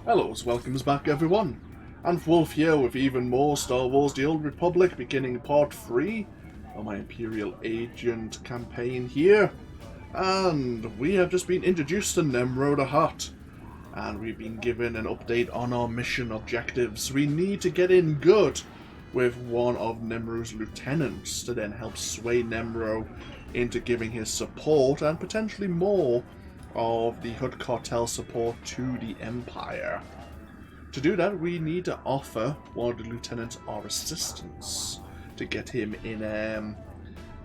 Hello, welcomes back everyone. And Wolf here with even more Star Wars The Old Republic, beginning part 3 of my Imperial Agent campaign here. And we have just been introduced to Nemro the Hutt. And we've been given an update on our mission objectives. We need to get in good with one of Nemro's lieutenants to then help sway Nemro into giving his support and potentially more of the Hutt cartel support to the Empire. To do that, we need to offer one of the lieutenants our assistance to get him in,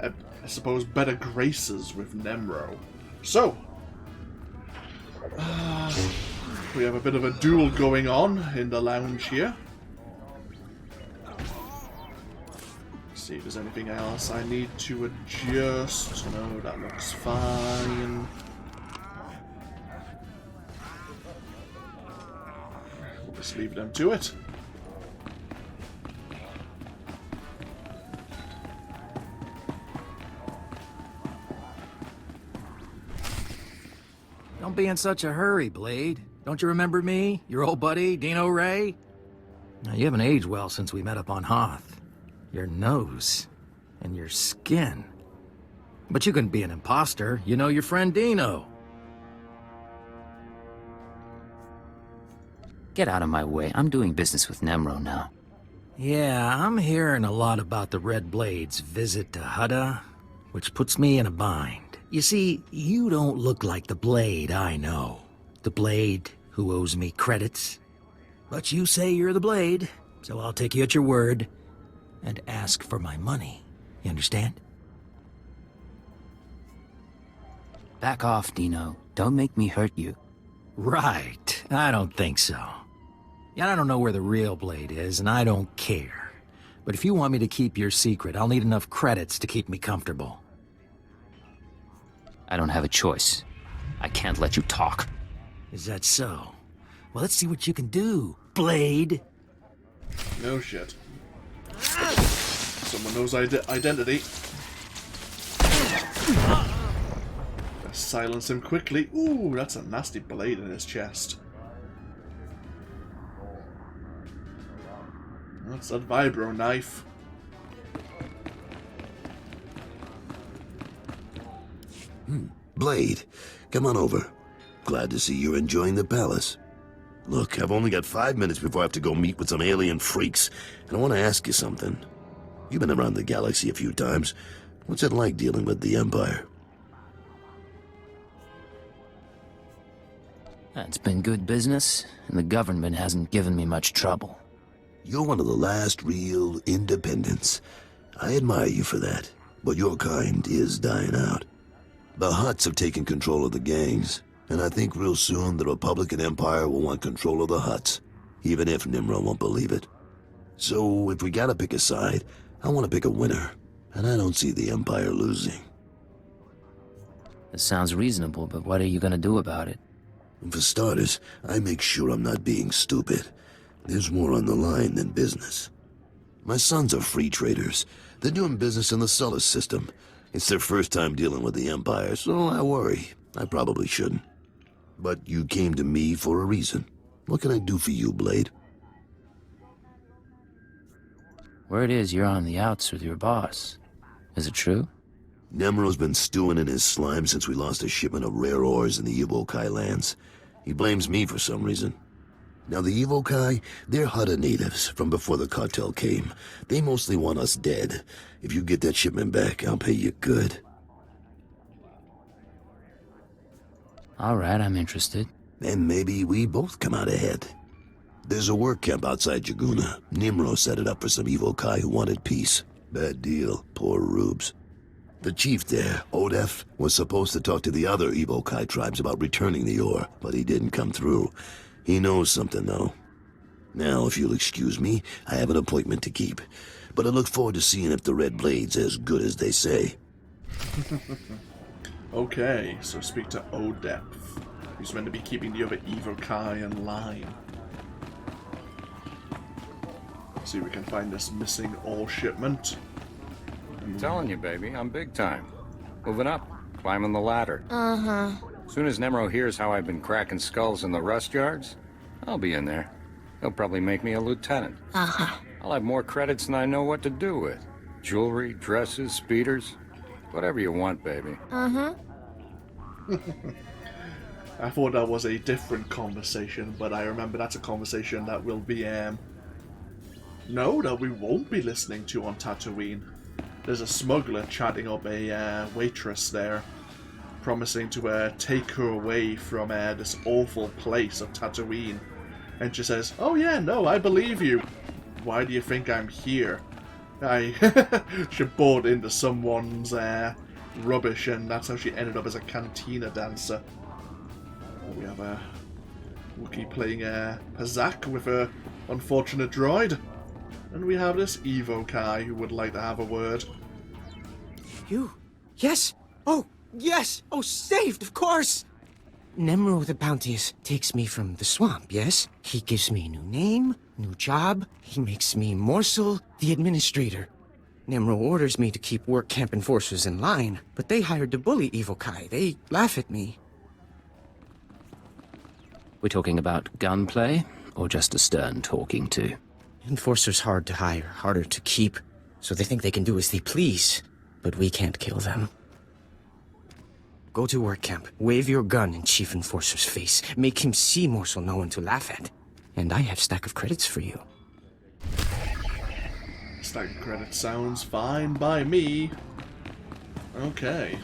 I suppose, better graces with Nemro. So, we have a bit of a duel going on in the lounge here. Let's see if there's anything else I need to adjust. No, that looks fine. Just leave them to it. Don't be in such a hurry, Blade. Don't you remember me? Your old buddy, Dino Ray? Now, you haven't aged well since we met up on Hoth. Your nose and your skin. But you couldn't be an imposter. You know your friend Dino. Get out of my way. I'm doing business with Nemro now. Yeah, I'm hearing a lot about the Red Blade's visit to Hutta, which puts me in a bind. You see, you don't look like the Blade I know. The Blade who owes me credits. But you say you're the Blade, so I'll take you at your word and ask for my money. You understand? Back off, Dino. Don't make me hurt you. Right. I don't think so. Yeah, I don't know where the real Blade is, and I don't care. But if you want me to keep your secret, I'll need enough credits to keep me comfortable. I don't have a choice. I can't let you talk. Is that so? Well, let's see what you can do, Blade. No shit. Someone knows identity. Let's silence him quickly. Ooh, that's a nasty blade in his chest. That's that vibro knife. Blade, come on over. Glad to see you're enjoying the palace. Look, I've only got 5 minutes before I have to go meet with some alien freaks, and I want to ask you something. You've been around the galaxy a few times. What's it like dealing with the Empire? It's been good business, and the government hasn't given me much trouble. You're one of the last real independents. I admire you for that, but your kind is dying out. The Hutts have taken control of the gangs, and I think real soon the Republican Empire will want control of the Hutts, even if Nimro won't believe it. So if we gotta pick a side, I want to pick a winner, and I don't see the Empire losing. That sounds reasonable, but what are you gonna do about it? For starters, I make sure I'm not being stupid. There's more on the line than business. My sons are free traders. They're doing business in the solar system. It's their first time dealing with the Empire, so I worry. I probably shouldn't. But you came to me for a reason. What can I do for you, Blade? Word is you're on the outs with your boss. Is it true? Nemro's been stewing in his slime since we lost a shipment of rare ores in the Evocii lands. He blames me for some reason. Now the Evocii, they're Hutta natives from before the cartel came. They mostly want us dead. If you get that shipment back, I'll pay you good. All right, I'm interested. And maybe we both come out ahead. There's a work camp outside Jaguna. Nimro set it up for some Evocii who wanted peace. Bad deal, poor rubes. The chief there, Odef, was supposed to talk to the other Evocii tribes about returning the ore, but he didn't come through. He knows something, though. Now, if you'll excuse me, I have an appointment to keep. But I look forward to seeing if the Red Blade's as good as they say. Okay, so speak to Odef, who's meant to be keeping the other Evocii in line. See if we can find this missing ore shipment. I'm telling you, baby, I'm big time. Moving up, climbing the ladder. Uh-huh. Soon as Nemro hears how I've been cracking skulls in the rust yards, I'll be in there. They'll probably make me a lieutenant. Uh-huh. I'll have more credits than I know what to do with. Jewelry, dresses, speeders. Whatever you want, baby. Uh-huh. I thought that was a different conversation, but I remember that's a conversation that will be, no, that we won't be listening to on Tatooine. There's a smuggler chatting up a waitress there, promising to take her away from this awful place of Tatooine. And she says, "Oh yeah, no, I believe you. Why do you think I'm here?" She bought into someone's rubbish, and that's how she ended up as a cantina dancer. We have a Wookiee playing Pazak with a unfortunate droid. And we have this Evocii who would like to have a word. You? Yes? Oh, yes! Oh, saved, of course! Nemro the Bounteous takes me from the swamp, yes? He gives me a new name, new job. He makes me Morsel, the administrator. Nemro orders me to keep work camp enforcers in line, but they hired to bully Evocii. They laugh at me. We're talking about gunplay, or just a stern talking to? Enforcers hard to hire, harder to keep, so they think they can do as they please, but we can't kill them. Go to work camp, wave your gun in Chief Enforcer's face, make him see Morsel no one to laugh at. And I have stack of credits for you. Stack of credits sounds fine by me. Okay.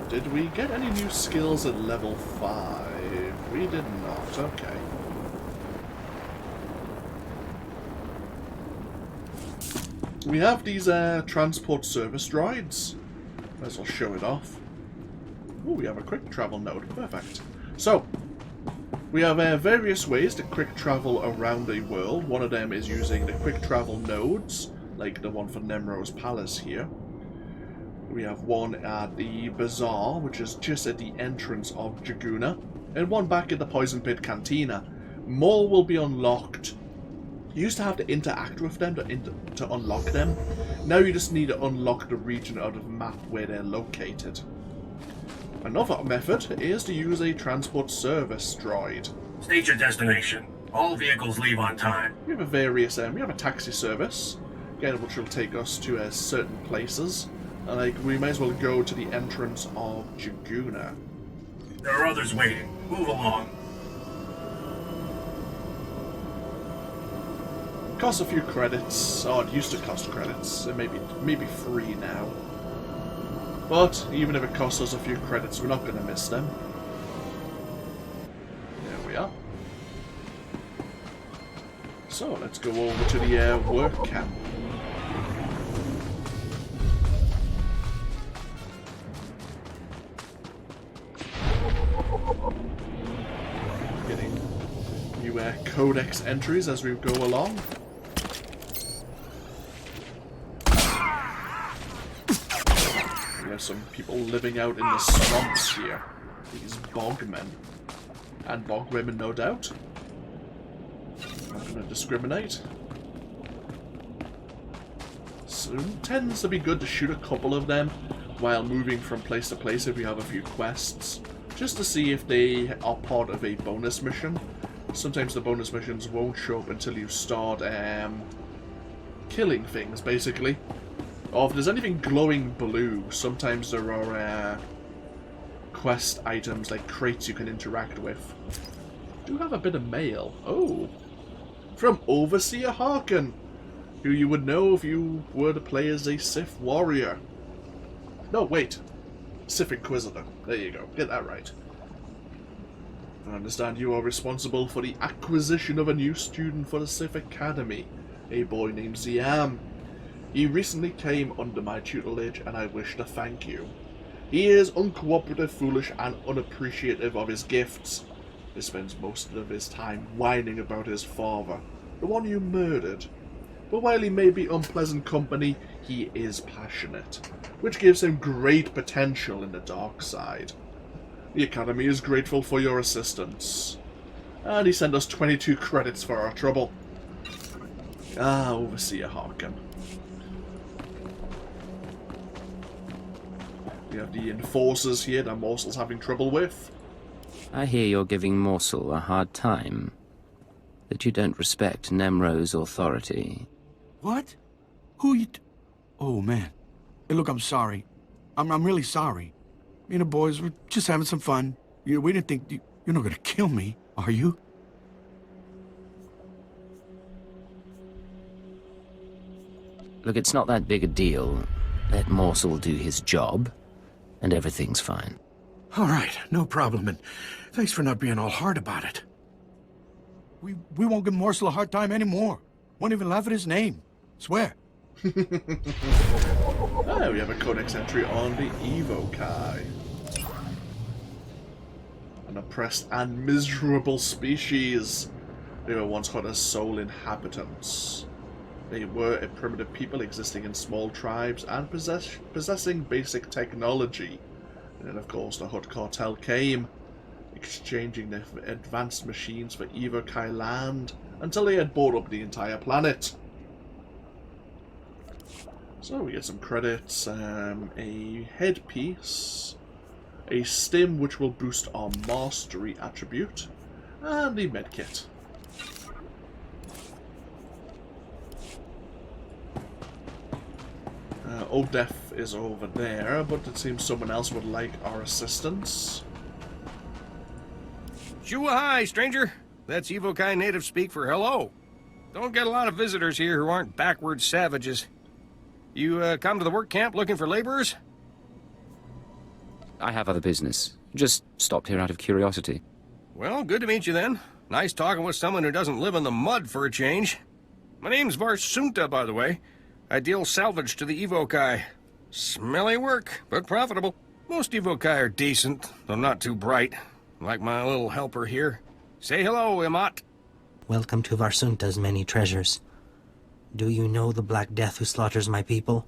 Did we get any new skills at level 5? We did not, okay. We have these transport service droids. Might as well show it off. Oh, we have a quick travel node. Perfect. So, we have various ways to quick travel around a world. One of them is using the quick travel nodes, like the one for Nemro's Palace here. We have one at the Bazaar, which is just at the entrance of Jaguna, and one back at the Poison Pit Cantina. More will be unlocked. You used to have to interact with them to unlock them. Now you just need to unlock the region out of the map where they're located. Another method is to use a transport service droid. State your destination. All vehicles leave on time. We have we have a taxi service, again, which will take us to certain places. And we may as well go to the entrance of Jaguna. There are others waiting. Move along. Costs a few credits. Oh, it used to cost credits. It may be free now. But even if it costs us a few credits, we're not going to miss them. There we are. So let's go over to the work camp. Getting new codex entries as we go along. We have some people living out in the swamps here. These bogmen. And bogwomen, no doubt. I'm not going to discriminate. So it tends to be good to shoot a couple of them while moving from place to place if we have a few quests. Just to see if they are part of a bonus mission. Sometimes the bonus missions won't show up until you start killing things, basically. Or if there's anything glowing blue, sometimes there are quest items like crates you can interact with. Do have a bit of mail. Oh, from Overseer Harkin, who you would know if you were to play as a Sith warrior. No, wait. Sith Inquisitor. There you go. Get that right. I understand you are responsible for the acquisition of a new student for the Sith Academy, a boy named Ziam. He recently came under my tutelage, and I wish to thank you. He is uncooperative, foolish, and unappreciative of his gifts. He spends most of his time whining about his father, the one you murdered. But while he may be unpleasant company, he is passionate, which gives him great potential in the dark side. The Academy is grateful for your assistance. And he sent us 22 credits for our trouble. Ah, Overseer Harkin. We have the enforcers here that Morsel's having trouble with. I hear you're giving Morsel a hard time. That you don't respect Nemro's authority. What? Who you... Oh, man. Hey, look, I'm sorry. I'm really sorry. Me and the boys were just having some fun. We didn't think... You're not gonna kill me, are you? Look, it's not that big a deal. Let Morsel do his job, and everything's fine. All right, no problem, and thanks for not being all hard about it. We won't give Morsel a hard time anymore. Won't even laugh at his name. Swear. Oh, we have a codex entry on the Evocii. An oppressed and miserable species. They were once Hutta's sole inhabitants. They were a primitive people existing in small tribes and possessing basic technology. And then, of course, the Hutt cartel came, exchanging their advanced machines for Evocii land until they had bought up the entire planet. So we get some credits, a headpiece, a stim which will boost our mastery attribute, and a medkit. Odef is over there, but it seems someone else would like our assistance. Shoo-hi, stranger. That's Evocii native speak for hello. Don't get a lot of visitors here who aren't backward savages. You come to the work camp looking for laborers? I have other business. Just stopped here out of curiosity. Well, good to meet you then. Nice talking with someone who doesn't live in the mud for a change. My name's Varsunta, by the way. I deal salvage to the Evocii. Smelly work, but profitable. Most Evocii are decent, though not too bright. Like my little helper here. Say hello, Imat. Welcome to Varsunta's many treasures. Do you know the Black Death who slaughters my people?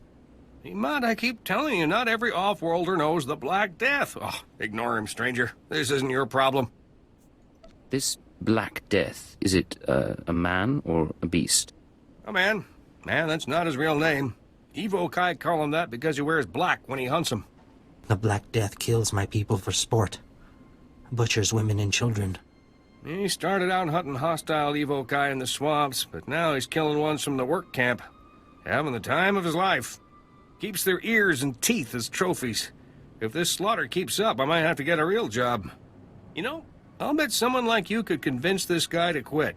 Imat, I keep telling you, not every off-worlder knows the Black Death. Oh, ignore him, stranger. This isn't your problem. This Black Death, is it a man or a beast? A man. Man, that's not his real name. Evocii call him that because he wears black when he hunts them. The Black Death kills my people for sport. Butchers women and children. He started out hunting hostile Evocii in the swamps, but now he's killing ones from the work camp. Having the time of his life. Keeps their ears and teeth as trophies. If this slaughter keeps up, I might have to get a real job. You know, I'll bet someone like you could convince this guy to quit.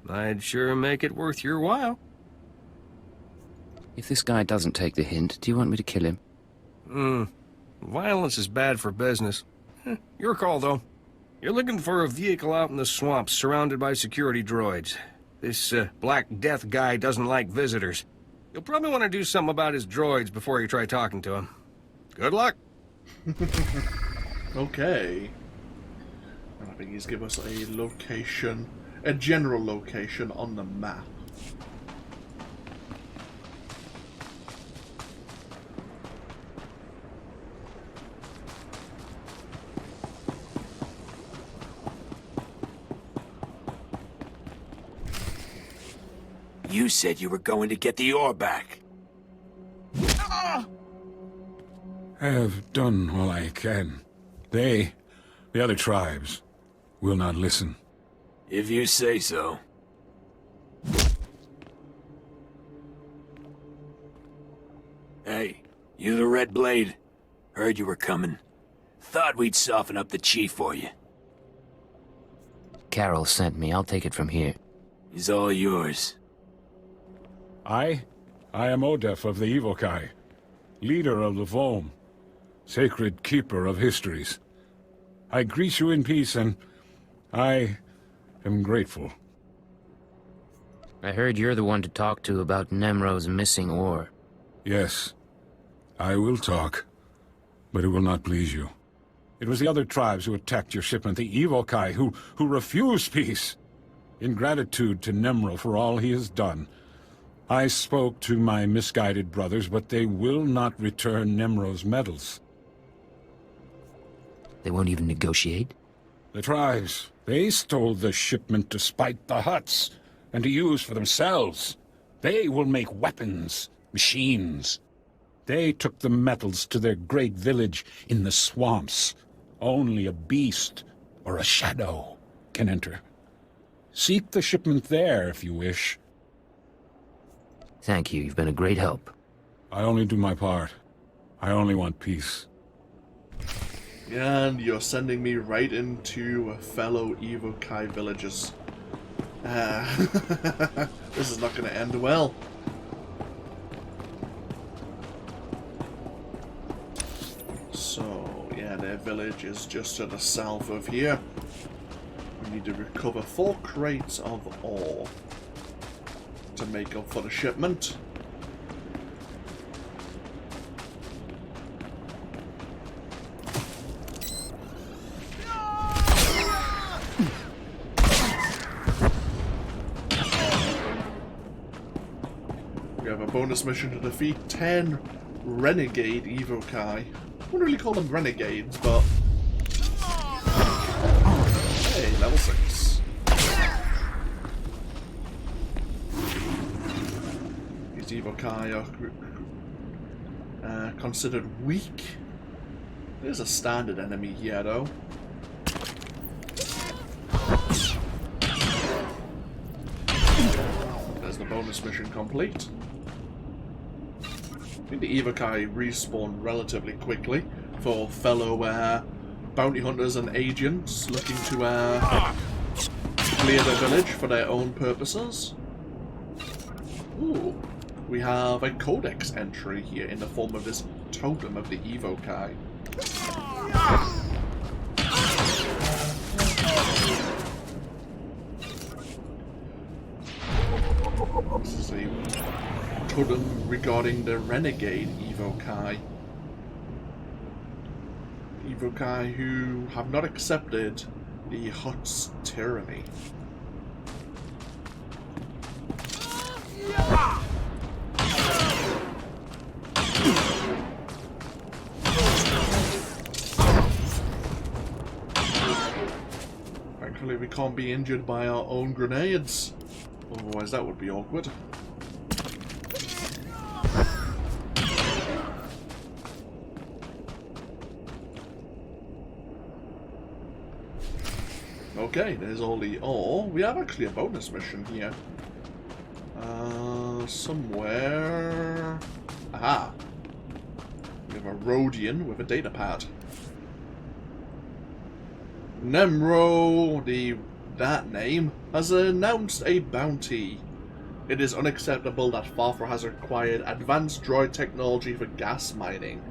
I'd sure make it worth your while. If this guy doesn't take the hint, do you want me to kill him? Violence is bad for business. Your call, though. You're looking for a vehicle out in the swamps, surrounded by security droids. This Black Death guy doesn't like visitors. You'll probably want to do something about his droids before you try talking to him. Good luck. Okay. And I think he's given us a location, a general location on the map. You said you were going to get the ore back. I have done all I can. They, the other tribes, will not listen. If you say so. Hey, you the Red Blade? Heard you were coming. Thought we'd soften up the chief for you. Carol sent me. I'll take it from here. He's all yours. I am Odef of the Evocii, leader of the Foam, sacred keeper of histories. I greet you in peace, and I am grateful. I heard you're the one to talk to about Nemro's missing ore. Yes, I will talk, but it will not please you. It was the other tribes who attacked your shipment, the Evocii, who refused peace. In gratitude to Nemro for all he has done, I spoke to my misguided brothers, but they will not return Nemro's medals. They won't even negotiate? The tribes, they stole the shipment to spite the Hutts, and to use for themselves. They will make weapons, machines. They took the metals to their great village in the swamps. Only a beast or a shadow can enter. Seek the shipment there if you wish. Thank you, you've been a great help. I only do my part. I only want peace. And you're sending me right into fellow Evocii villages. This is not going to end well. So, yeah, their village is just to the south of here. We need to recover 4 crates of ore to make up for the shipment. We have a bonus mission to defeat 10 renegade Evocii. I wouldn't really call them renegades, but... Hey, level 6. These Evocii are considered weak. There's a standard enemy here, though. There's the bonus mission complete. I think the Evocii respawn relatively quickly for fellow bounty hunters and agents looking to clear their village for their own purposes. Ooh, we have a codex entry here in the form of this totem of the Evocii. This is a totem regarding the renegade Evocii. Evocii who have not accepted the Hutt's tyranny. Thankfully we can't be injured by our own grenades, otherwise that would be awkward. Okay, there's all the ore. We have actually a bonus mission here. Somewhere... Aha! We have a Rhodian with a data pad. Nemro, that name, has announced a bounty. It is unacceptable that Farfra has acquired advanced droid technology for gas mining.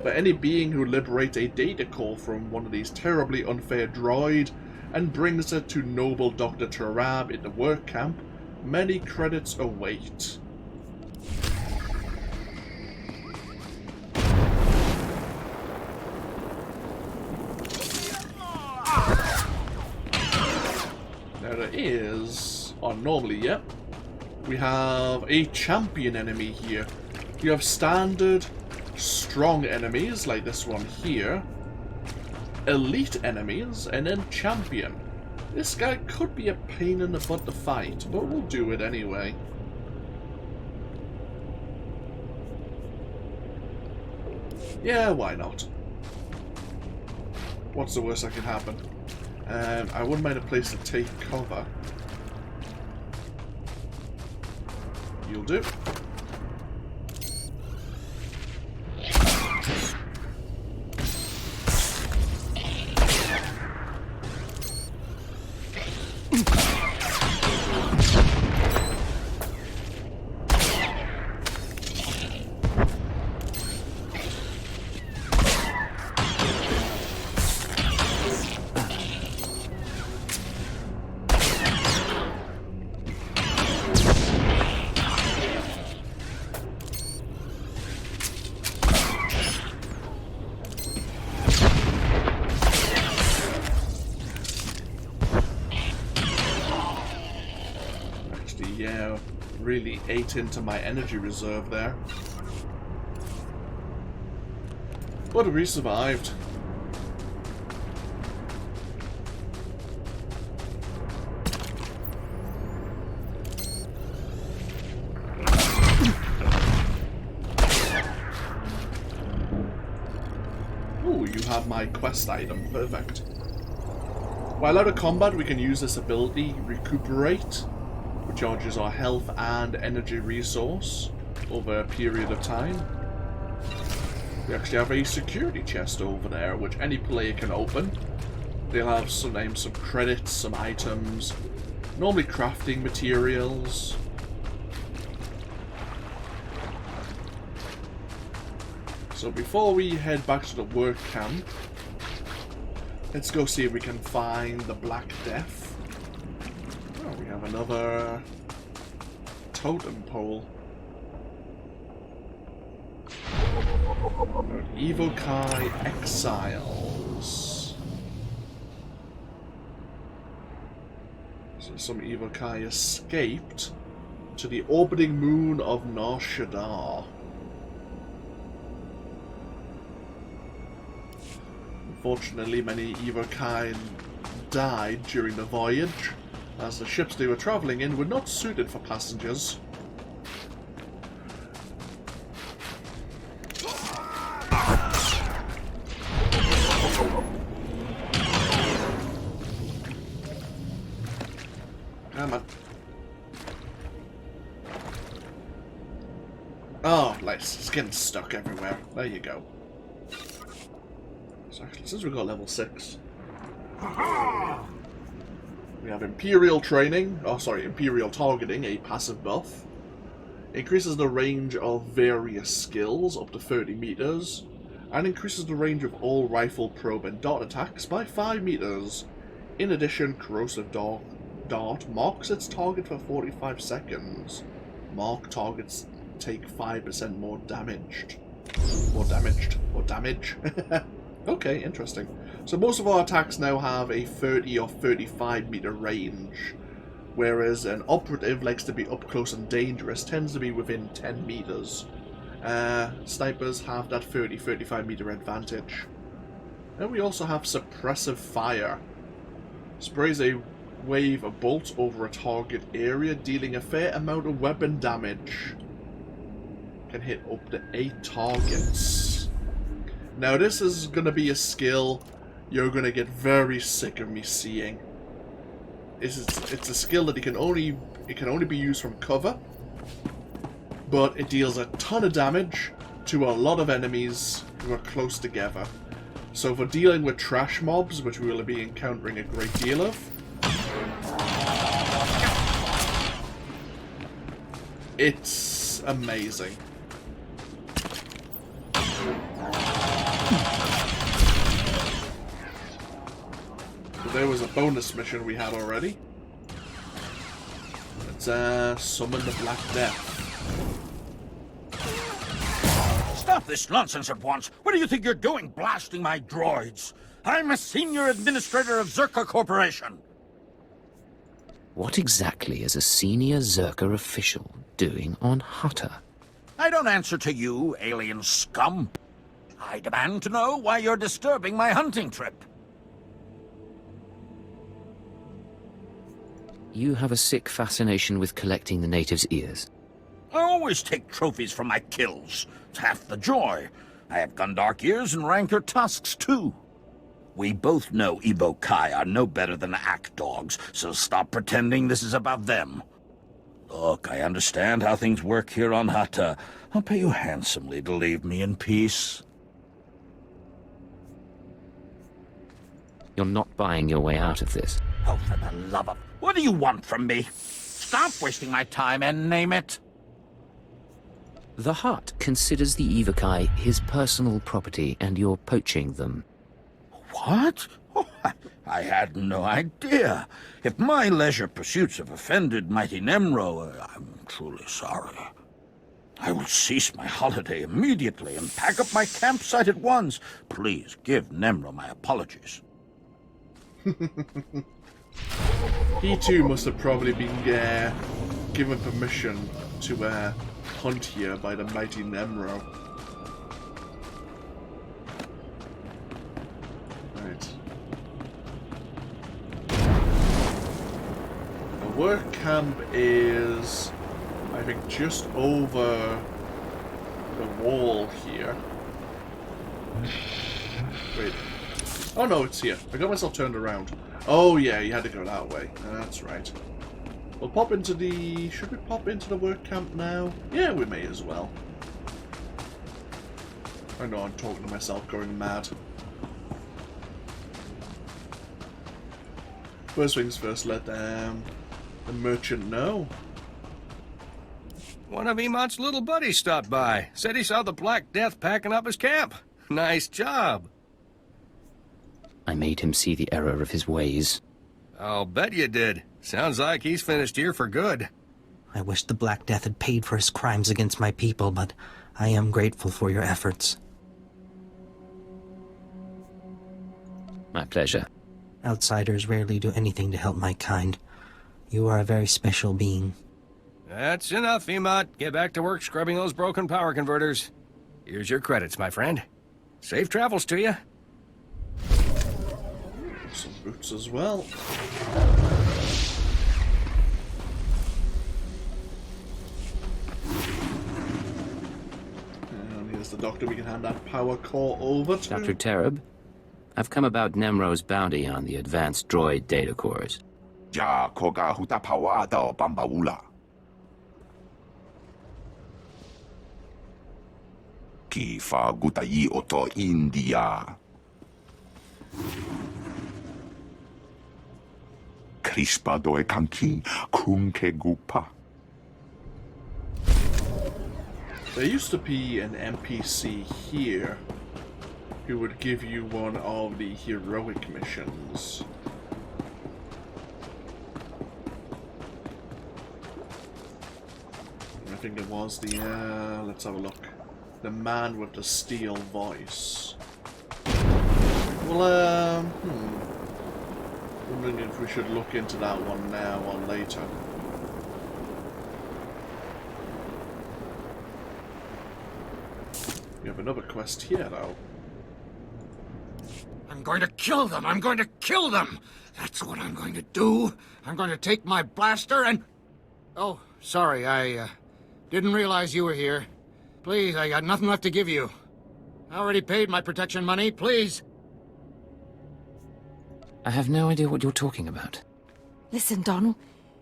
But any being who liberates a data core from one of these terribly unfair droid and brings it to noble Dr. Tarab in the work camp, many credits await. Now there is, or normally, yep, we have a champion enemy here. You have standard, strong enemies like this one here, elite enemies, and then champion. This guy could be a pain in the butt to fight, but we'll do it anyway. Yeah, why not? What's the worst that can happen? I wouldn't mind a place to take cover. You'll do. Really ate into my energy reserve there. But we survived. Ooh, you have my quest item. Perfect. While out of combat, we can use this ability, Recuperate, which charges our health and energy resource over a period of time. We actually have a security chest over there, which any player can open. They'll have sometimes some credits, some items, normally crafting materials. So before we head back to the work camp, let's go see if we can find the Black Death. Oh, we have another totem pole. Evocii Exiles. So some Evocii escaped to the orbiting moon of SWTOR. Unfortunately, many Evocii died during the voyage, as the ships they were travelling in were not suited for passengers. Come on. Oh, nice. It's getting stuck everywhere. There you go. Actually, since we got level 6, we have Imperial Training, Imperial Targeting, a passive buff. Increases the range of various skills up to 30 meters, and increases the range of all rifle, probe, and dart attacks by 5 meters. In addition, Corrosive Dart marks its target for 45 seconds. Marked targets take 5% more damage. Okay, interesting. So most of our attacks now have a 30 or 35 meter range, whereas an operative likes to be up close and dangerous, tends to be within 10 meters. Snipers have that 30-35 meter advantage. And we also have Suppressive Fire. Sprays a wave of bolts over a target area, dealing a fair amount of weapon damage. Can hit up to 8 targets. Now this is going to be a skill you're going to get very sick of me seeing. It's a skill that it can only be used from cover, but it deals a ton of damage to a lot of enemies who are close together. So for dealing with trash mobs, which we will be encountering a great deal of, it's amazing. So there was a bonus mission we had already. Let's summon the Black Death. Stop this nonsense at once! What do you think you're doing, blasting my droids? I'm a senior administrator of Zerka Corporation. What exactly is a senior Zerka official doing on Hutta? I don't answer to you, alien scum. I demand to know why you're disturbing my hunting trip. You have a sick fascination with collecting the natives' ears. I always take trophies from my kills. It's half the joy. I have Gundark ears and rancor tusks, too. We both know Evocii are no better than act dogs, so stop pretending this is about them. Look, I understand how things work here on Hutta. I'll pay you handsomely to leave me in peace. You're not buying your way out of this. Oh, for the love of... What do you want from me? Stop wasting my time and name it. The Hutt considers the Evocii his personal property, and you're poaching them. What? Oh, I had no idea. If my leisure pursuits have offended mighty Nemro, I'm truly sorry. I will cease my holiday immediately and pack up my campsite at once. Please give Nemro my apologies. He too must have probably been given permission to hunt here by the mighty Nemro. Right. The work camp is, I think, just over the wall here. Wait. Oh no, it's here. I got myself turned around. Oh yeah, you had to go that way. That's right. We'll pop into the... Should we pop into the work camp now? Yeah, we may as well. I know I'm talking to myself, going mad. First things first, let the merchant know. One of Emot's little buddies stopped by. Said he saw the Black Death packing up his camp. Nice job. I made him see the error of his ways. I'll bet you did. Sounds like he's finished here for good. I wish the Black Death had paid for his crimes against my people, but I am grateful for your efforts. My pleasure. Outsiders rarely do anything to help my kind. You are a very special being. That's enough, Emot. Get back to work scrubbing those broken power converters. Here's your credits, my friend. Safe travels to you. Some boots as well. And here's the doctor we can hand that power core over to. Dr. Tereb, I've come about Nemro's bounty on the advanced droid data cores. Ja koga Hutta pawada bambaula. Ki fa gutai oto India. Crispa doe kanki kunke gupa. There used to be an NPC here who would give you one of the heroic missions. I think it was the, let's have a look. The man with the steel voice. Well, wondering if we should look into that one now or later. We have another quest here, though. I'm going to kill them! I'm going to kill them! That's what I'm going to do! I'm going to take my blaster and... Oh, sorry, I didn't realize you were here. Please, I got nothing left to give you. I already paid my protection money, please! I have no idea what you're talking about. Listen, Donald.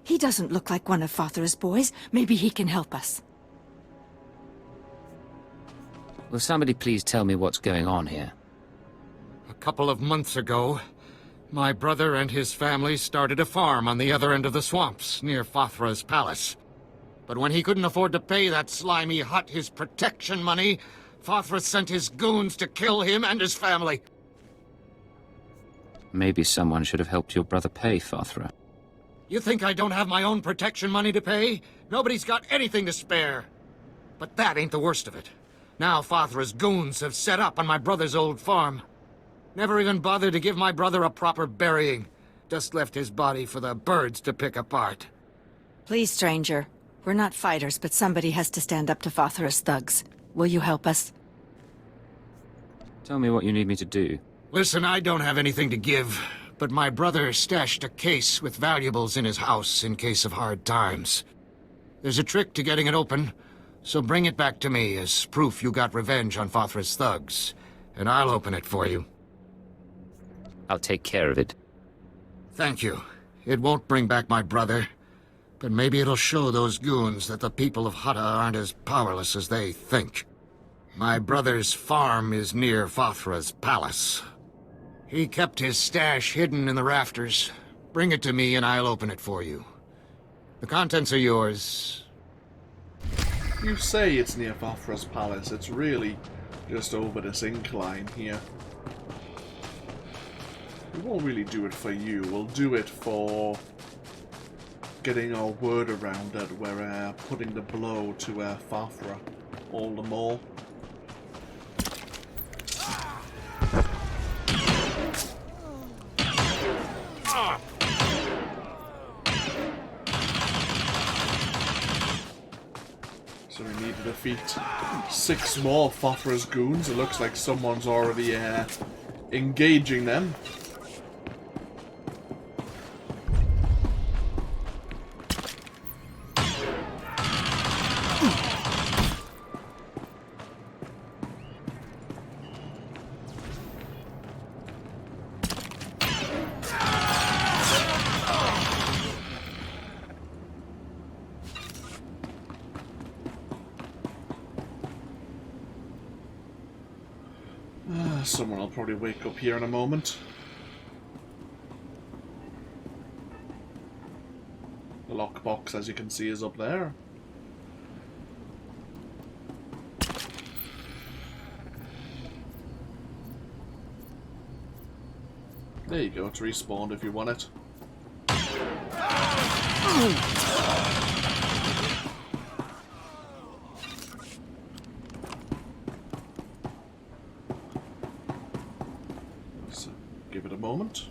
He doesn't look like one of Father's boys. Maybe he can help us. Will somebody please tell me what's going on here? A couple of months ago, my brother and his family started a farm on the other end of the swamps, near Fathra's palace. But when he couldn't afford to pay that slimy Hutt his protection money, Fathra sent his goons to kill him and his family. Maybe someone should have helped your brother pay, Fathra. You think I don't have my own protection money to pay? Nobody's got anything to spare. But that ain't the worst of it. Now Fathra's goons have set up on my brother's old farm. Never even bothered to give my brother a proper burying. Just left his body for the birds to pick apart. Please, stranger. We're not fighters, but somebody has to stand up to Fathra's thugs. Will you help us? Tell me what you need me to do. Listen, I don't have anything to give, but my brother stashed a case with valuables in his house in case of hard times. There's a trick to getting it open, so bring it back to me as proof you got revenge on Fathra's thugs, and I'll open it for you. I'll take care of it. Thank you. It won't bring back my brother, but maybe it'll show those goons that the people of Hutta aren't as powerless as they think. My brother's farm is near Fathra's palace. He kept his stash hidden in the rafters. Bring it to me and I'll open it for you. The contents are yours. You say it's near Fathra's palace. It's really just over this incline here. We won't really do it for you. We'll do it for getting our word around that we're putting the blow to Fathra all the more. So we need to defeat 6 more Fathra's goons. It looks like someone's already engaging them. Someone will probably wake up here in a moment. The lockbox, as you can see, is up there. There you go, it's respawned if you want it. So, give it a moment.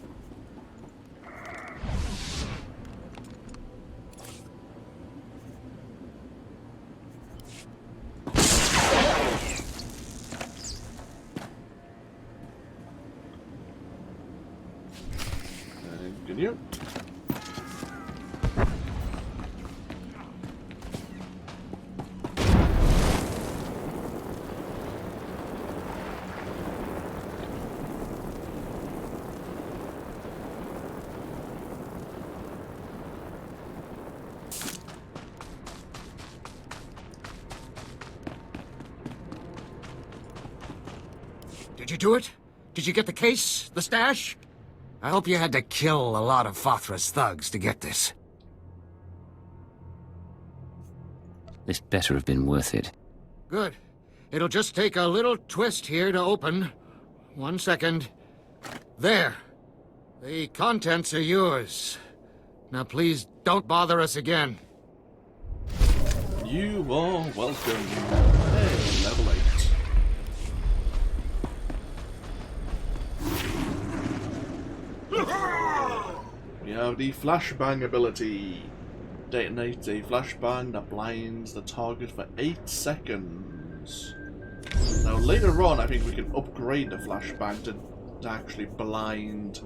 Continue. Did you do it? Did you get the case? The stash? I hope you had to kill a lot of Fothra's thugs to get this. This better have been worth it. Good. It'll just take a little twist here to open. 1 second. There. The contents are yours. Now please don't bother us again. You are welcome. Hey, level 8. We have the flashbang ability. Detonates a flashbang that blinds the target for 8 seconds. Now later on I think we can upgrade the flashbang to actually blind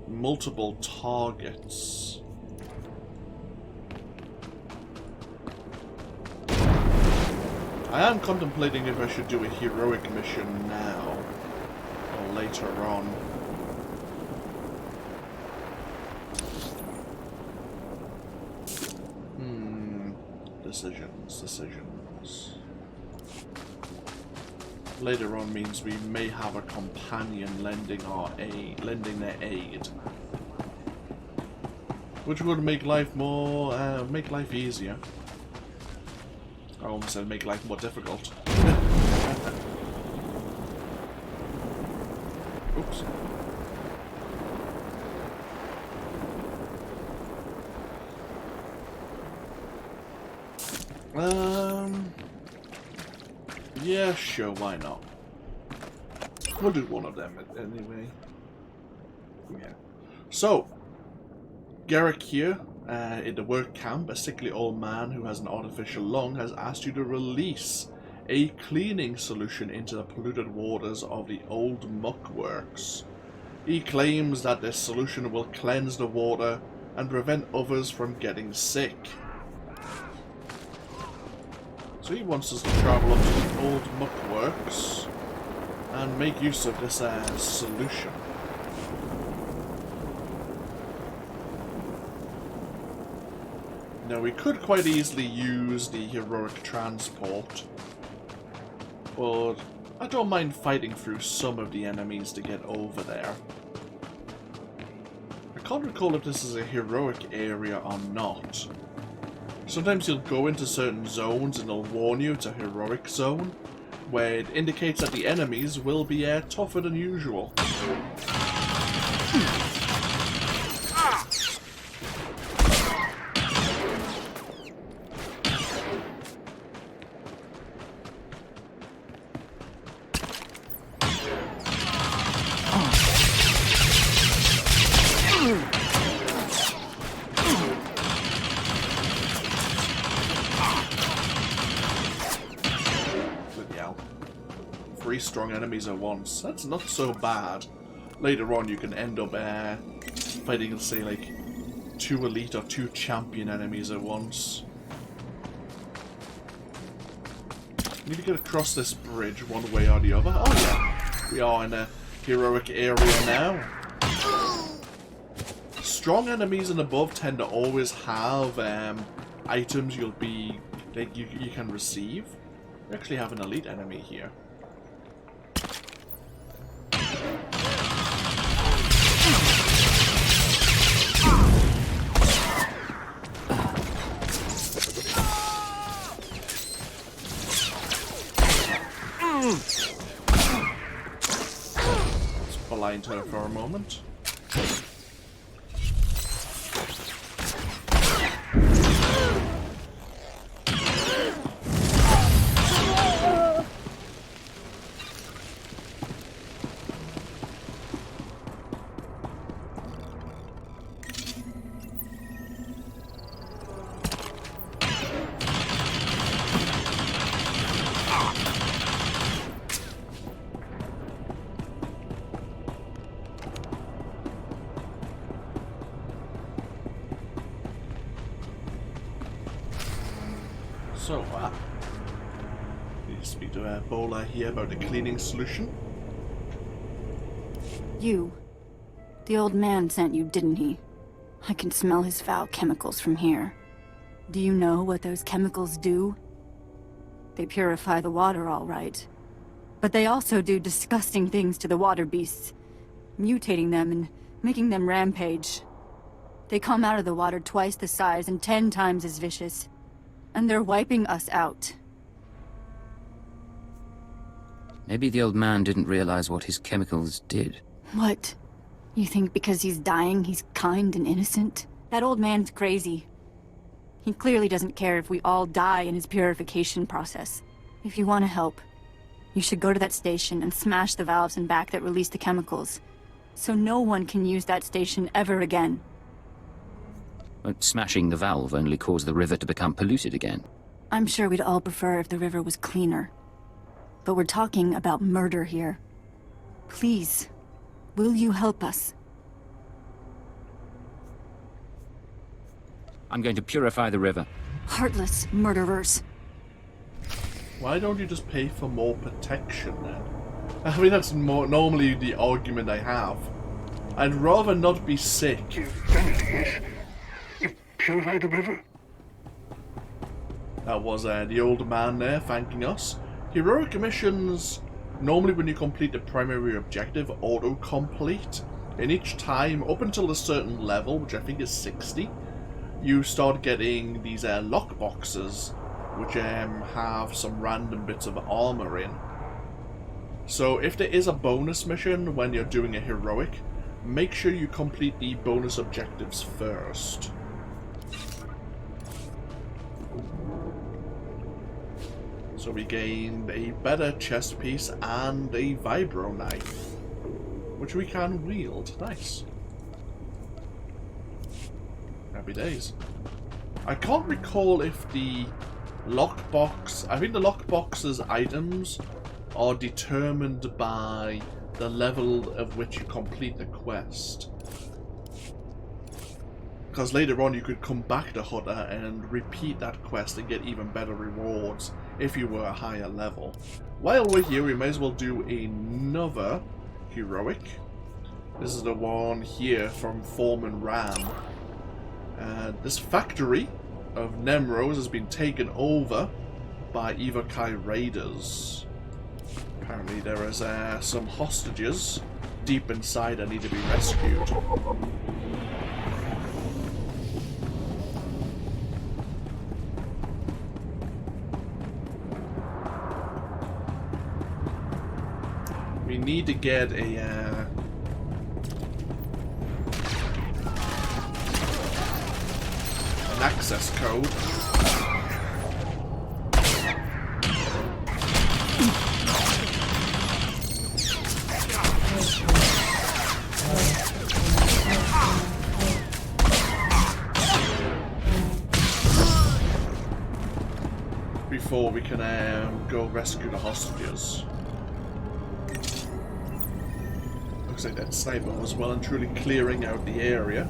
multiple targets. I am contemplating if I should do a heroic mission now or later on. Decisions. Later on means we may have a companion lending their aid, which would make life easier. I almost said make life more difficult. Oops. Yeah, sure, why not? We'll do one of them anyway. Yeah. So, Garrick here, in the work camp, a sickly old man who has an artificial lung has asked you to release a cleaning solution into the polluted waters of the old muck works. He claims that this solution will cleanse the water and prevent others from getting sick. So he wants us to travel up to the old muck works and make use of this solution. Now we could quite easily use the heroic transport, but I don't mind fighting through some of the enemies to get over there. I can't recall if this is a heroic area or not. Sometimes you'll go into certain zones and they'll warn you it's a heroic zone, where it indicates that the enemies will be tougher than usual. Strong enemies at once. That's not so bad. Later on you can end up fighting, say, like 2 elite or 2 champion enemies at once. Need to get across this bridge one way or the other. Oh yeah, we are in a heroic area now. Strong enemies and above tend to always have items you can receive. We actually have an elite enemy here. find her for a moment. So, need to speak to Bola here about the cleaning solution. You. The old man sent you, didn't he? I can smell his foul chemicals from here. Do you know what those chemicals do? They purify the water, all right. But they also do disgusting things to the water beasts, mutating them and making them rampage. They come out of the water twice the size and 10 times as vicious. And they're wiping us out. Maybe the old man didn't realize what his chemicals did. What? You think because he's dying, he's kind and innocent? That old man's crazy. He clearly doesn't care if we all die in his purification process. If you want to help, you should go to that station and smash the valves in back that release the chemicals. So no one can use that station ever again. But smashing the valve only caused the river to become polluted again. I'm sure we'd all prefer if the river was cleaner. But we're talking about murder here. Please, will you help us? I'm going to purify the river. Heartless murderers. Why don't you just pay for more protection then? I mean, that's normally the argument I have. I'd rather not be sick. Purify the river. That was the old man there thanking us. Heroic missions, normally when you complete the primary objective, auto-complete. And each time, up until a certain level, which I think is 60, you start getting these lockboxes, which have some random bits of armor in. So if there is a bonus mission when you're doing a heroic, make sure you complete the bonus objectives first. So we gained a better chest piece and a vibro knife, which we can wield. Nice. Happy days. I can't recall if the lockbox... I think the lockbox's items are determined by the level of which you complete the quest. Because later on you could come back to Hutta and repeat that quest and get even better rewards if you were a higher level. While we're here, we may as well do another heroic. This is the one here from Foreman Ram. This factory of Nemros has been taken over by Evocii raiders. Apparently there is some hostages deep inside that need to be rescued. We need to get an access code. Before we can go rescue the hostages. Looks like that sniper was well and truly clearing out the area.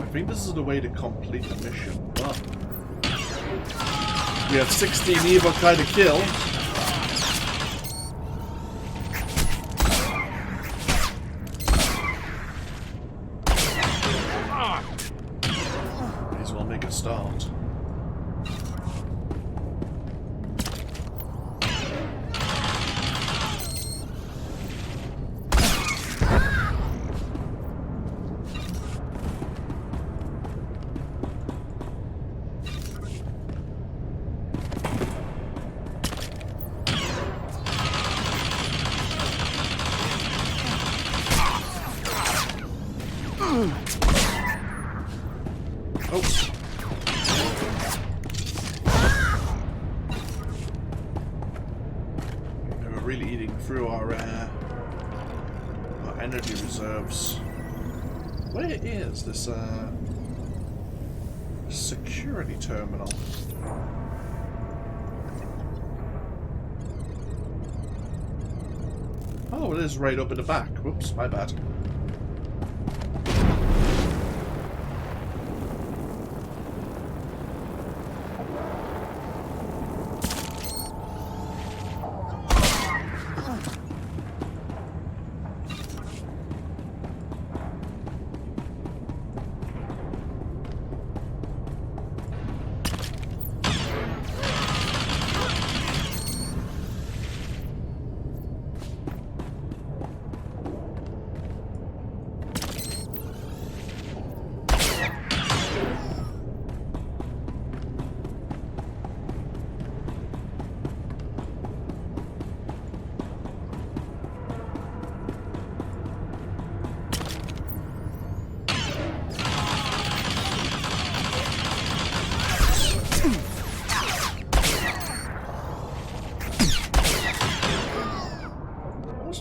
I think this is the way to complete the mission, but we have 16 Evocii to kill. really eating through our energy reserves. Where is this security terminal? Oh, it is right up in the back. Whoops, my bad.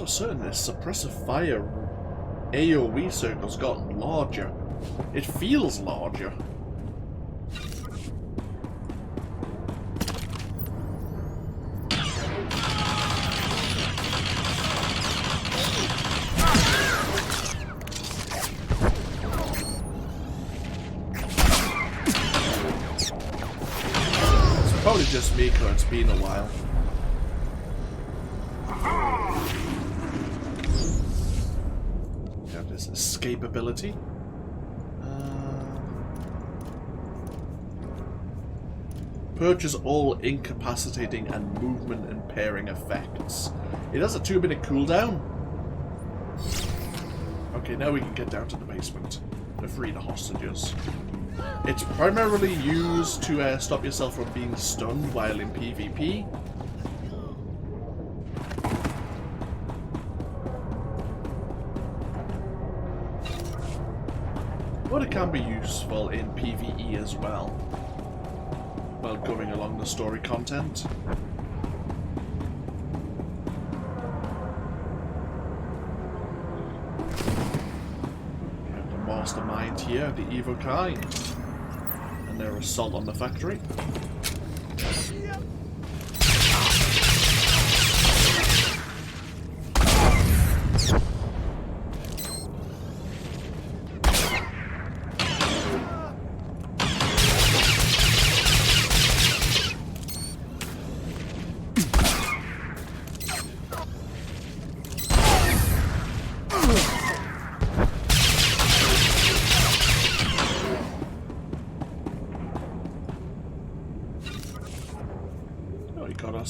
Certain this suppressive fire AoE circle's gotten larger. It feels larger. It's probably just me because it's been a while. Escapability. Purges all incapacitating and movement impairing effects. It has a 2-minute cooldown. Okay, now we can get down to the basement to free the hostages. It's primarily used to stop yourself from being stunned while in PvP. But it can be useful in PvE as well, while going along the story content. We have the mastermind here, the Evocii, and their assault on the factory.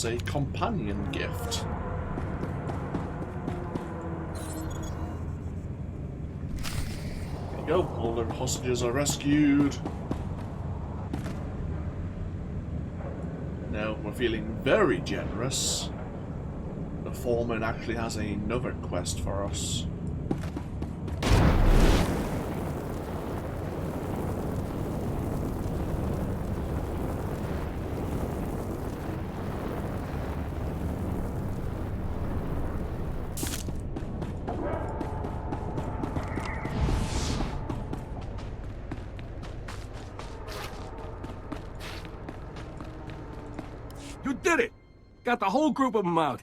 A companion gift. There you go, all the hostages are rescued. Now we're feeling very generous. The foreman actually has another quest for us. You did it! Got the whole group of them out.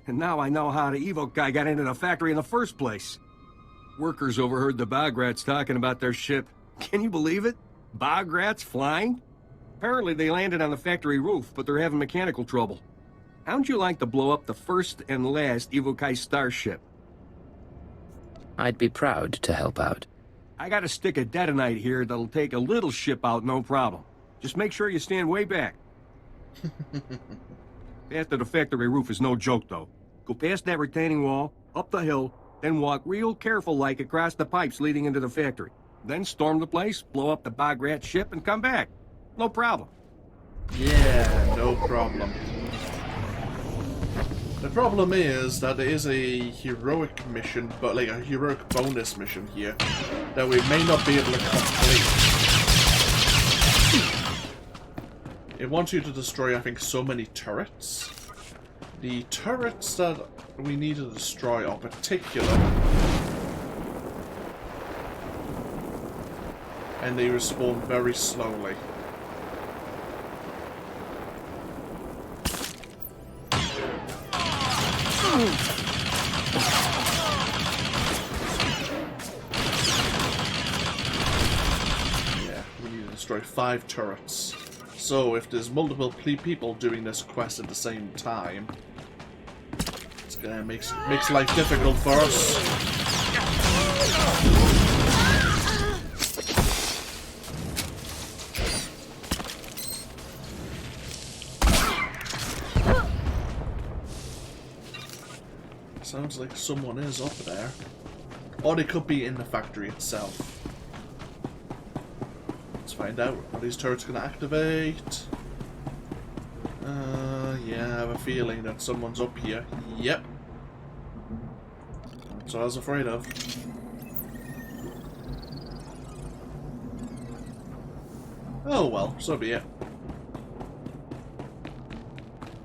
And now I know how the Evocii got into the factory in the first place. Workers overheard the Bograts talking about their ship. Can you believe it? Bograts flying? Apparently they landed on the factory roof, but they're having mechanical trouble. How'd you like to blow up the first and last Evocii starship? I'd be proud to help out. I got a stick of detonite here that'll take a little ship out, no problem. Just make sure you stand way back. After the factory roof is no joke, though. Go past that retaining wall, up the hill, then walk real careful-like across the pipes leading into the factory. Then storm the place, blow up the Bograt ship, and come back. No problem. Yeah, no problem. The problem is that there is a heroic mission, but like a heroic bonus mission here, that we may not be able to complete. It wants you to destroy, I think, so many turrets The turrets that we need to destroy are particular. And they respawn very slowly. Yeah, we need to destroy 5 turrets. So if there's multiple people doing this quest at the same time, it's gonna makes life difficult for us. Sounds like someone is up there. Or they could be in the factory itself. Let's find out. Are these turrets going to activate? Yeah, I have a feeling that someone's up here. Yep. That's what I was afraid of. Oh well, so be it.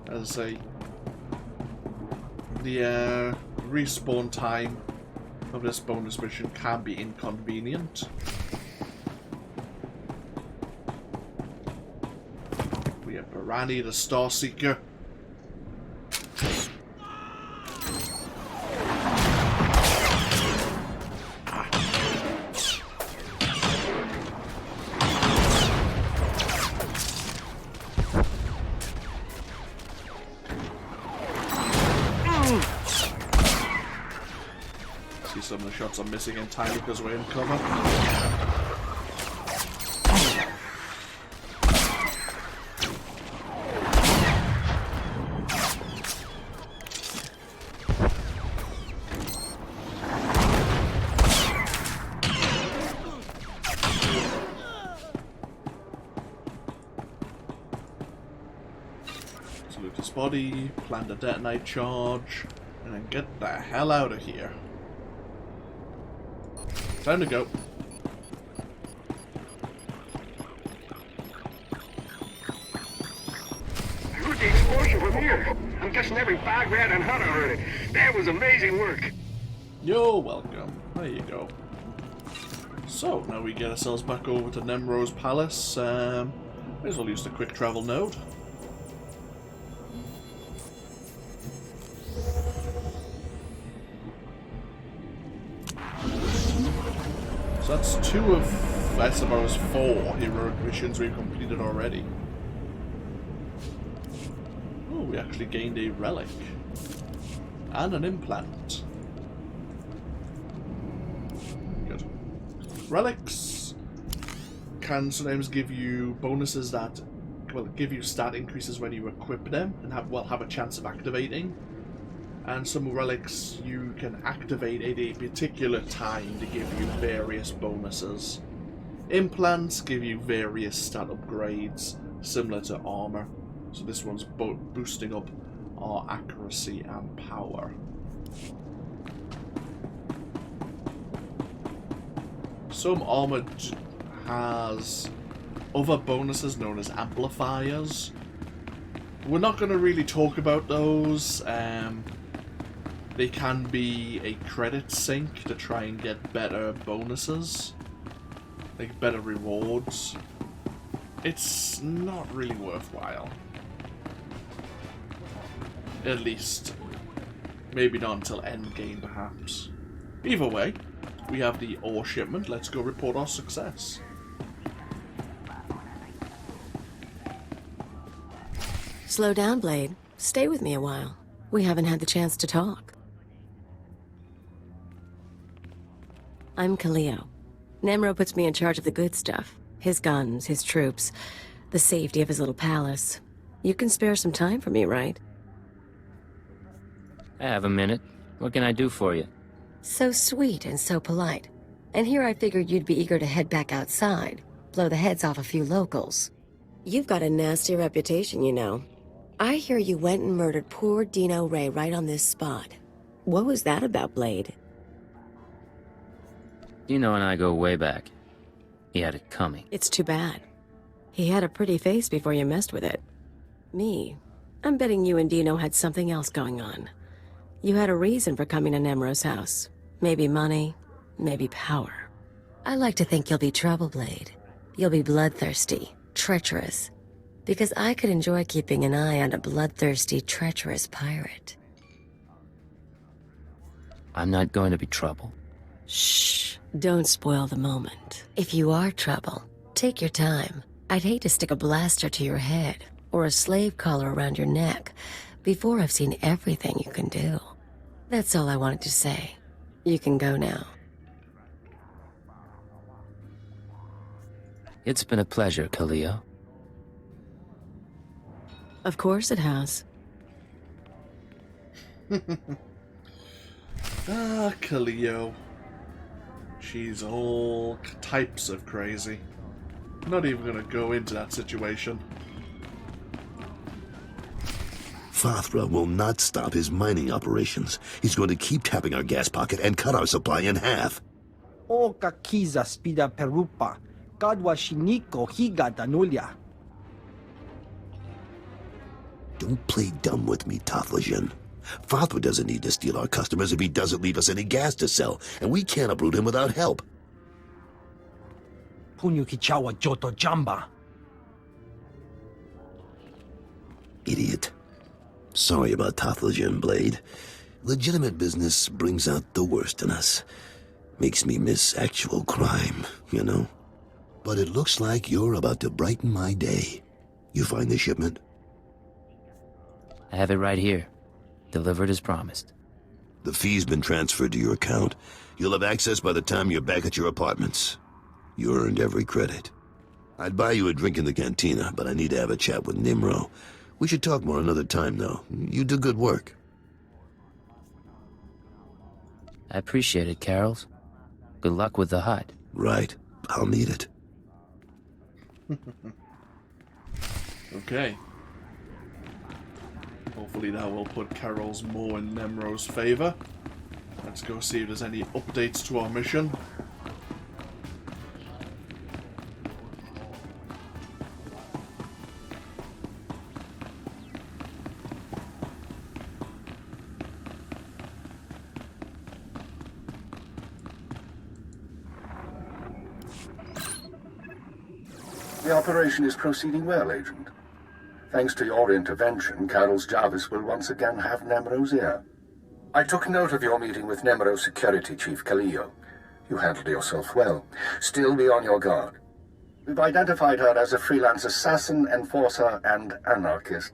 As I say, the respawn time of this bonus mission can be inconvenient. We have Barani, the Star Seeker. Some of the shots are missing entirely because we're in cover. So loot his body, plant a detonite charge, and then get the hell out of here. Time to go. I heard the explosion from here. I'm guessing every bag rat and Hutta heard it. That was amazing work. You're welcome. There you go. So, now we get ourselves back over to Nemro's palace. May as well use the quick travel node. So that's 2 of, I suppose, 4 heroic missions we've completed already. Oh, we actually gained a relic. And an implant. Good. Relics can sometimes give you bonuses that, well, give you stat increases when you equip them and have a chance of activating. And some relics you can activate at a particular time to give you various bonuses. Implants give you various stat upgrades, similar to armor. So this one's boosting up our accuracy and power. Some armor has other bonuses known as amplifiers. We're not going to really talk about those. They can be a credit sink to try and get better bonuses, like better rewards. It's not really worthwhile. At least, maybe not until endgame perhaps. Either way, we have the ore shipment. Let's go report our success. Slow down, Blade. Stay with me a while. We haven't had the chance to talk. I'm Kaleo. Nemro puts me in charge of the good stuff. His guns, his troops, the safety of his little palace. You can spare some time for me, right? I have a minute. What can I do for you? So sweet and so polite. And here I figured you'd be eager to head back outside, blow the heads off a few locals. You've got a nasty reputation, you know. I hear you went and murdered poor Dino Ray right on this spot. What was that about, Blade? Dino and I go way back. He had it coming. It's too bad. He had a pretty face before you messed with it. Me, I'm betting you and Dino had something else going on. You had a reason for coming to Nemro's house. Maybe money, maybe power. I like to think you'll be trouble, Blade. You'll be bloodthirsty, treacherous. Because I could enjoy keeping an eye on a bloodthirsty, treacherous pirate. I'm not going to be trouble. Shh. Don't spoil the moment. If you are trouble, take your time. I'd hate to stick a blaster to your head or a slave collar around your neck before I've seen everything you can do. That's all I wanted to say. You can go now. It's been a pleasure, Khalil. Of course it has. Khalil. She's all types of crazy. I'm not even gonna go into that situation. Fathra will not stop his mining operations. He's going to keep tapping our gas pocket and cut our supply in half. O kakiza spida perupa, kadwa shiniko higa danulia. Don't play dumb with me, Thalon. Fathra doesn't need to steal our customers if he doesn't leave us any gas to sell, and we can't uproot him without help. Punyu kichawa joto jamba. Idiot. Sorry about Thalon, Blade. Legitimate business brings out the worst in us. Makes me miss actual crime, you know? But it looks like you're about to brighten my day. You find the shipment? I have it right here. Delivered as promised. The fee's been transferred to your account. You'll have access by the time you're back at your apartments. You earned every credit. I'd buy you a drink in the cantina, but I need to have a chat with Nimro. We should talk more another time, though. You do good work. I appreciate it, Carols. Good luck with the hut. Right. I'll need it. Okay. Hopefully that will put Carol's more in Nemro's favor. Let's go see if there's any updates to our mission. The operation is proceeding well, Agent. Thanks to your intervention, Carol's Jarvis will once again have Nemro's ear. I took note of your meeting with Nemro's security chief, Khalil. You handled yourself well. Still be on your guard. We've identified her as a freelance assassin, enforcer, and anarchist.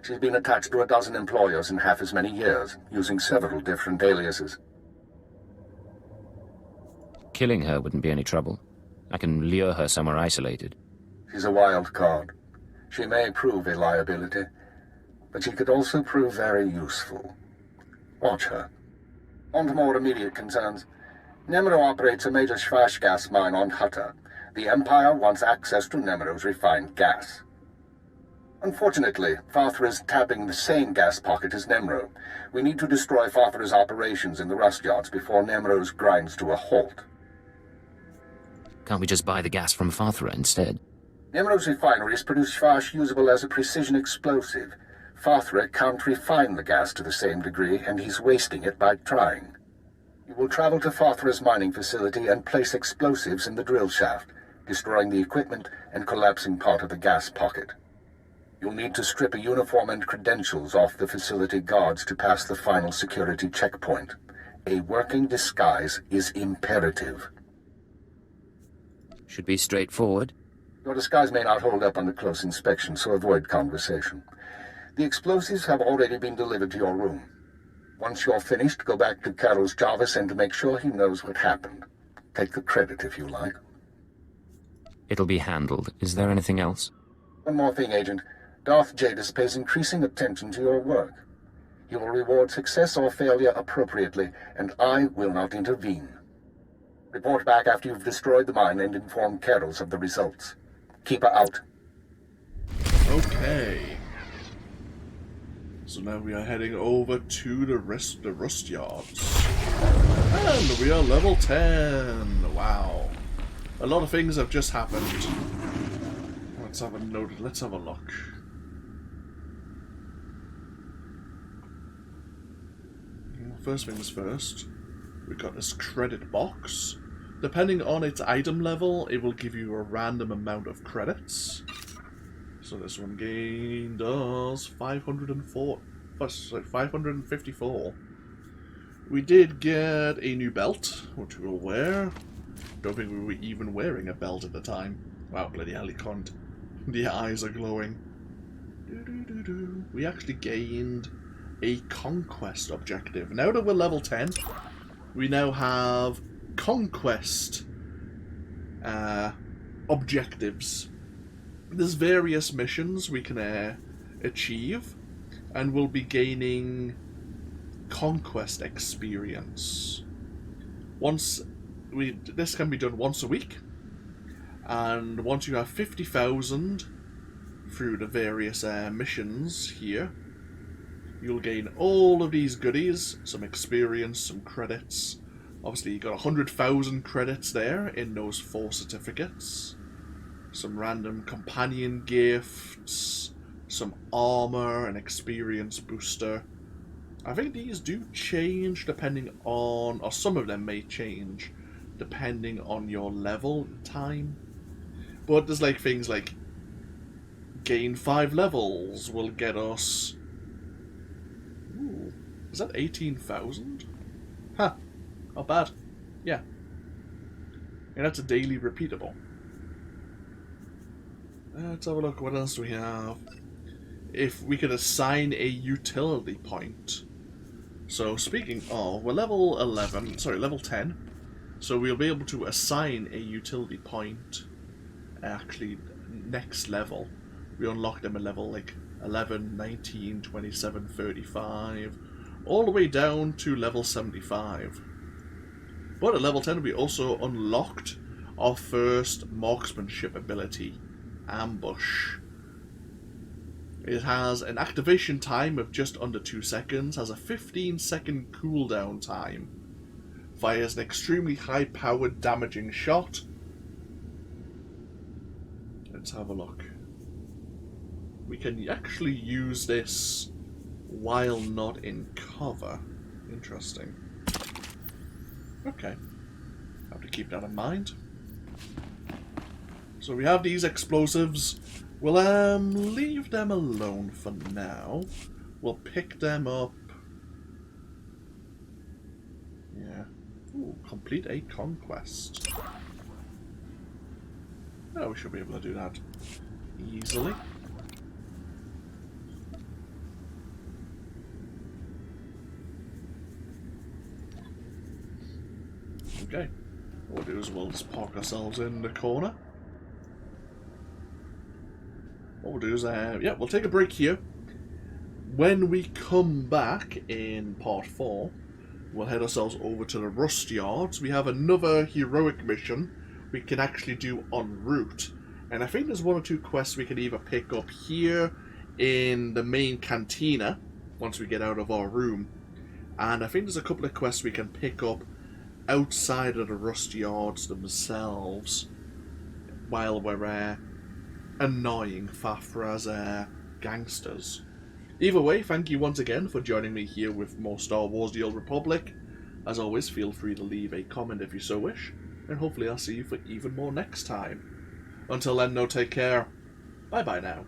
She's been attached to a dozen employers in half as many years, using several different aliases. Killing her wouldn't be any trouble. I can lure her somewhere isolated. She's a wild card. She may prove a liability, but she could also prove very useful. Watch her. On to more immediate concerns. Nemro operates a major Shvash gas mine on Hutta. The Empire wants access to Nemro's refined gas. Unfortunately, Fathra is tapping the same gas pocket as Nemro. We need to destroy Fathra's operations in the rust yards before Nemro's grinds to a halt. Can't we just buy the gas from Fathra instead? Nemro's refineries produce Shvash usable as a precision explosive. Fathra can't refine the gas to the same degree, and he's wasting it by trying. You will travel to Fathra's mining facility and place explosives in the drill shaft, destroying the equipment and collapsing part of the gas pocket. You'll need to strip a uniform and credentials off the facility guards to pass the final security checkpoint. A working disguise is imperative. Should be straightforward. Your disguise may not hold up under close inspection, so avoid conversation. The explosives have already been delivered to your room. Once you're finished, go back to Carol's Jarvis and make sure he knows what happened. Take the credit if you like. It'll be handled. Is there anything else? One more thing, Agent. Darth Jadis pays increasing attention to your work. He will reward success or failure appropriately, and I will not intervene. Report back after you've destroyed the mine and inform Carols of the results. Keep her out. Okay. So now we are heading over to the rust yards. And we are level 10. Wow. A lot of things have just happened. Let's have a look. first things first, we've got this credit box. Depending on its item level, it will give you a random amount of credits. So this one gained us 554. We did get a new belt, which we'll wear. Don't think we were even wearing a belt at the time. Wow, bloody hell, you can't. The eyes are glowing. We actually gained a conquest objective. Now that we're level 10, we now have conquest objectives. There's various missions we can achieve, and we'll be gaining conquest experience. This can be done once a week, and once you have 50,000 through the various missions here, you'll gain all of these goodies, some experience, some credits. Obviously you got 100,000 credits there in those 4 certificates. Some random companion gifts, some armor, an experience booster. I think these do change depending on, or some of them may change depending on your level time. But there's like things like gain 5 levels will get us... Ooh, is that 18,000? Huh, not bad. Yeah. And that's a daily repeatable. Let's have a look, what else do we have? If we could assign a utility point. So speaking of, we're level 10. So we'll be able to assign a utility point actually next level. We unlock them at level like 11, 19, 27, 35, all the way down to level 75. But at level 10 we also unlocked our first marksmanship ability, Ambush. It has an activation time of just under 2 seconds, has a 15-second cooldown time, fires an extremely high-powered damaging shot. Let's have a look. We can actually use this while not in cover. Interesting. Okay. Have to keep that in mind. So we have these explosives. We'll leave them alone for now. We'll pick them up. Yeah. Ooh, complete a conquest. Oh, we should be able to do that easily. Okay. What we'll do is we'll just park ourselves in the corner. What we'll do is, we'll take a break here. When we come back in part 4, we'll head ourselves over to the Rust Yards. We have another heroic mission we can actually do en route. And I think there's 1 or 2 quests we can either pick up here in the main cantina, once we get out of our room. And I think there's a couple of quests we can pick up outside of the Rust Yards themselves, while we're annoying Fafra's gangsters. Either way, thank you once again for joining me here with more Star Wars The Old Republic. As always, feel free to leave a comment if you so wish, and hopefully I'll see you for even more next time. Until then, no, take care. Bye bye now.